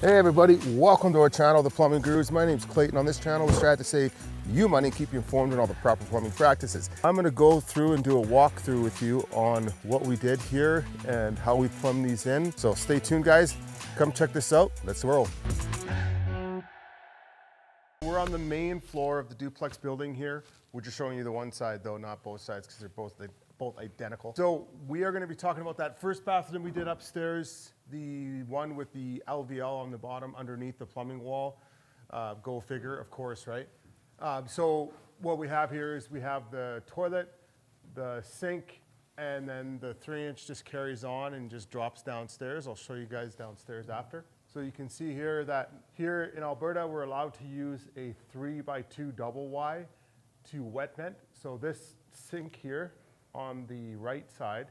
Hey everybody, welcome to our channel, The Plumbing Gurus. My name is Clayton. On this channel, we strive to save you money, keep you informed on all the proper plumbing practices. I'm gonna go through and do a walkthrough with you on what we did here and how we plumb these in. So stay tuned, guys. Come check this out. Let's roll. We're on the main floor of the duplex building here. We're just showing you the one side though, not both sides, because they're both identical. So we are going to be talking about that first bathroom we did upstairs, the one with the LVL on the bottom underneath the plumbing wall. Go figure, of course, right? So what we have here is we have the toilet, the sink, and then the 3-inch just carries on and just drops downstairs. I'll show you guys downstairs after. So you can see here that here in Alberta, we're allowed to use a 3x2 double Y to wet vent. So this sink here on the right side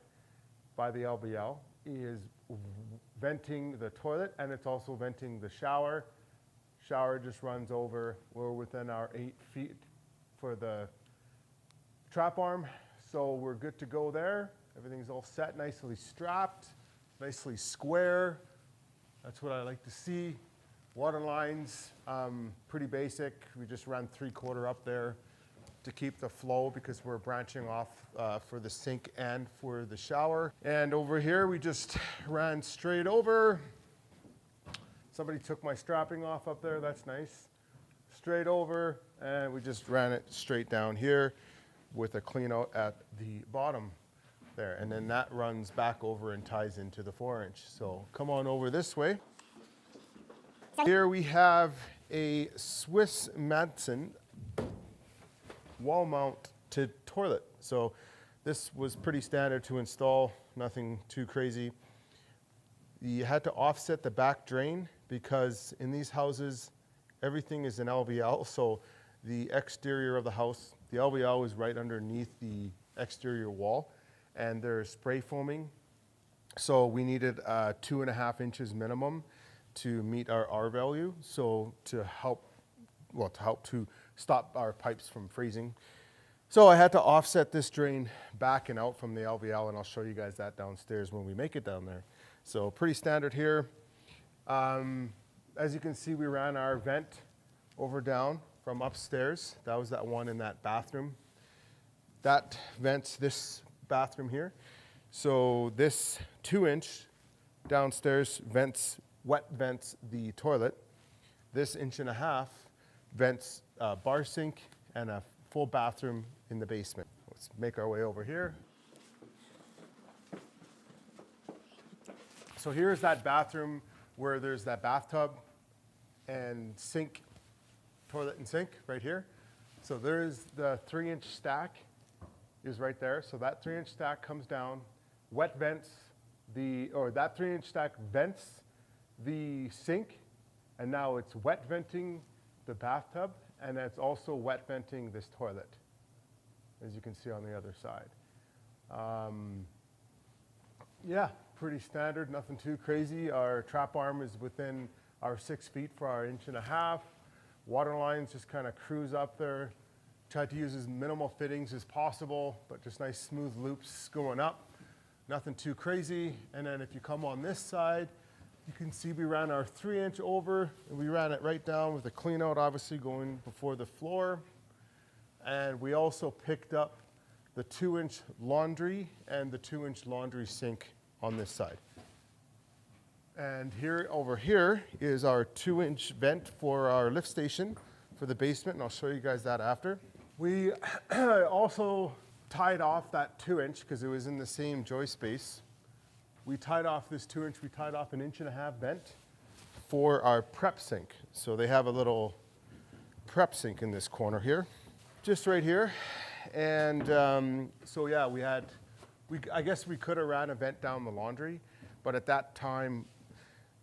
by the LVL is venting the toilet, and it's also venting the shower. Shower just runs over. We're within our 8 feet for the trap arm. So we're good to go there. Everything's all set, nicely strapped, nicely square. That's what I like to see. Water lines, pretty basic. We just ran 3/4 up there to keep the flow because we're branching off for the sink and for the shower. And over here, we just ran straight over. Somebody took my strapping off up there, that's nice. Straight over, and we just ran it straight down here with a clean out at the bottom there. And then that runs back over and ties into the 4-inch. So come on over this way. Here we have a Swiss Madsen wall mounted toilet. So this was pretty standard to install, nothing too crazy. You had to offset the back drain because in these houses, everything is an LVL. So the exterior of the house, the LVL is right underneath the exterior wall, and there's spray foaming. So we needed 2.5 inches minimum to meet our R value. So to help to stop our pipes from freezing. So I had to offset this drain back and out from the LVL, and I'll show you guys that downstairs when we make it down there. So pretty standard here. As you can see, we ran our vent over down from upstairs. That was that one in that bathroom. That vents this bathroom here. So this 2-inch downstairs wet vents the toilet. This 1.5 inch vents bar sink and a full bathroom in the basement. Let's make our way over here. So here's that bathroom where there's that bathtub and sink, toilet and sink right here. So there's the 3-inch stack is right there. So that 3-inch stack comes down, wet vents that 3-inch stack vents the sink, and now it's wet venting the bathtub, and it's also wet venting this toilet, as you can see on the other side. Yeah, pretty standard, nothing too crazy. Our trap arm is within our 6 feet for our 1.5 inch. Water lines just kind of cruise up there. Tried to use as minimal fittings as possible, but just nice smooth loops going up. Nothing too crazy. And then if you come on this side, you can see we ran our 3-inch over, and we ran it right down with a clean out, obviously going before the floor. And we also picked up the 2-inch laundry and the 2-inch laundry sink on this side. And over here is our 2-inch vent for our lift station for the basement, and I'll show you guys that after. We also tied off that 2-inch because it was in the same joist space. We tied off this 2-inch, we tied off an 1.5 inch vent for our prep sink. So they have a little prep sink in this corner here, just right here. And so yeah, I guess we could have ran a vent down the laundry, but at that time,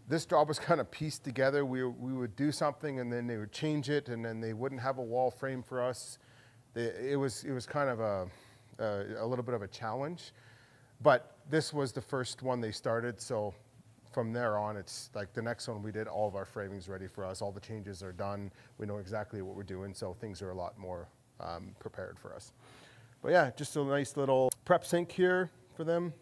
this job was kind of pieced together. We would do something and then they would change it, and then they wouldn't have a wall frame for us. It was kind of a little bit of a challenge. But this was the first one they started, so from there on, it's like the next one we did, all of our framing's ready for us, all the changes are done, we know exactly what we're doing, so things are a lot more prepared for us. But yeah, just a nice little prep sink here for them.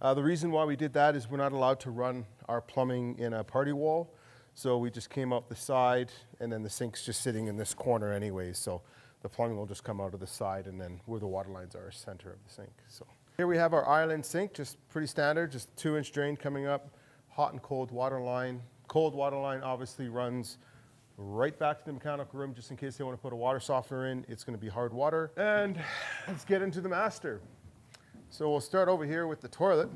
The reason why we did that is we're not allowed to run our plumbing in a party wall, So we just came out the side, and then the sink's just sitting in this corner anyways. So the plumbing will just come out of the side, and then where the water lines are, center of the sink. So here we have our island sink, just pretty standard, just 2-inch drain coming up, hot and cold water line. Cold water line obviously runs right back to the mechanical room, just in case they want to put a water softener in. It's going to be hard water. And let's get into the master. So we'll start over here with the toilet,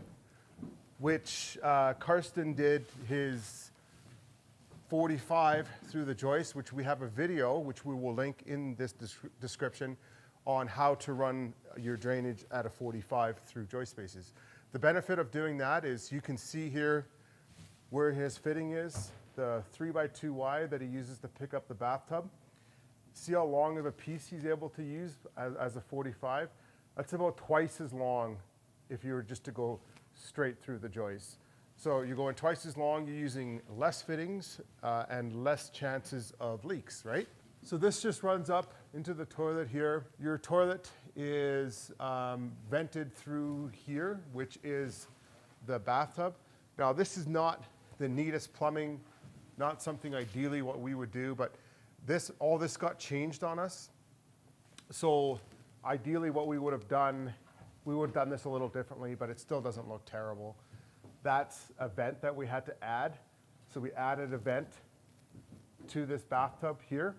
which Karsten did his 45 through the joist, which we have a video, which we will link in this description, on how to run your drainage at a 45 through joist spaces. The benefit of doing that is you can see here where his fitting is, the 3x2 wide that he uses to pick up the bathtub. See how long of a piece he's able to use as a 45? That's about twice as long if you were just to go straight through the joist. So you're going twice as long, you're using less fittings and less chances of leaks, right? So this just runs up into the toilet here. Your toilet is vented through here, which is the bathtub. Now this is not the neatest plumbing, not something ideally what we would do, but all this got changed on us. So ideally what we would have done this a little differently, but it still doesn't look terrible. That's a vent that we had to add. So we added a vent to this bathtub here.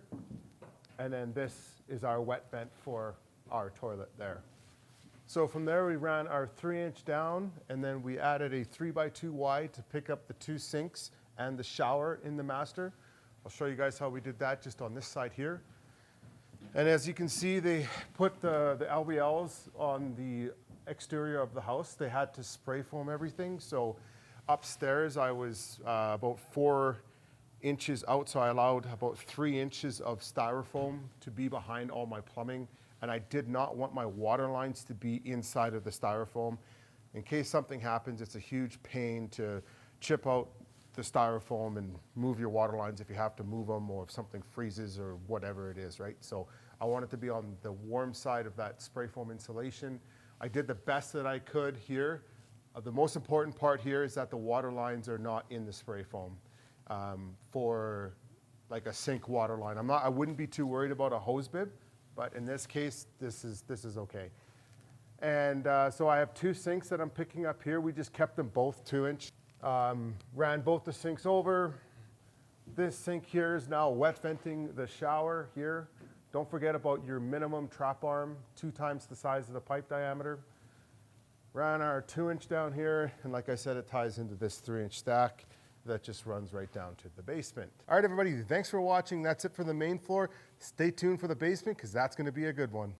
And then this is our wet vent for our toilet there. So from there we ran our 3-inch down, and then we added a 3x2 wide to pick up the 2 sinks and the shower in the master. I'll show you guys how we did that just on this side here. And as you can see, they put the LVLs on the exterior of the house. They had to spray foam everything. So upstairs I was about 4 inches out, so I allowed about 3 inches of styrofoam to be behind all my plumbing, and I did not want my water lines to be inside of the styrofoam. In case something happens, it's a huge pain to chip out the styrofoam and move your water lines if you have to move them, or if something freezes or whatever it is, right? So I wanted to be on the warm side of that spray foam insulation. I did the best that I could here. The most important part here is that the water lines are not in the spray foam. For like a sink water line, I wouldn't be too worried about a hose bib, but in this case, this is okay. And so I have 2 sinks that I'm picking up here. We just kept them both 2-inch. Ran both the sinks over. This sink here is now wet venting the shower here. Don't forget about your minimum trap arm, 2 times the size of the pipe diameter. Ran our 2-inch down here, and like I said, it ties into this 3-inch stack that just runs right down to the basement. All right, everybody, thanks for watching. That's it for the main floor. Stay tuned for the basement, because that's going to be a good one.